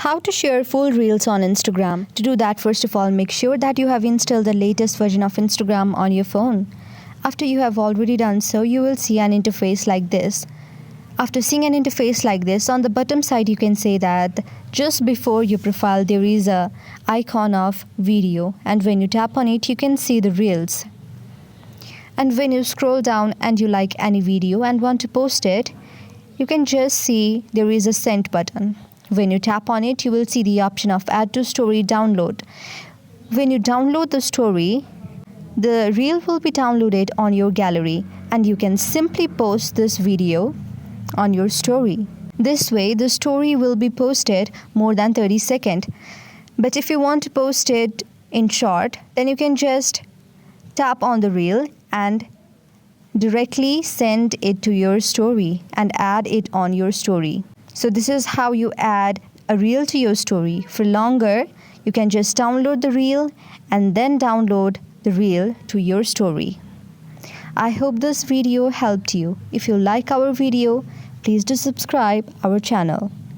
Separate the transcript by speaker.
Speaker 1: How to share full reels on Instagram. To do that, first of all, make sure that you have installed the latest version of Instagram on your phone. After you have already done so, you will see an interface like this. After seeing an interface like this, on the bottom side you can say that just before your profile there is a icon of video, and when you tap on it you can see the reels. And when you scroll down and you like any video and want to post it, you can just see there is a send button. When you tap on it, you will see the option of add to story download. When you download the story, the reel will be downloaded on your gallery and you can simply post this video on your story. This way, the story will be posted more than 30 seconds. But if you want to post it in short, then you can just tap on the reel and directly send it to your story and add it on your story. So this is how you add a reel to your story. For longer, you can just download the reel and then download the reel to your story. I hope this video helped you. If you like our video, please do subscribe our channel.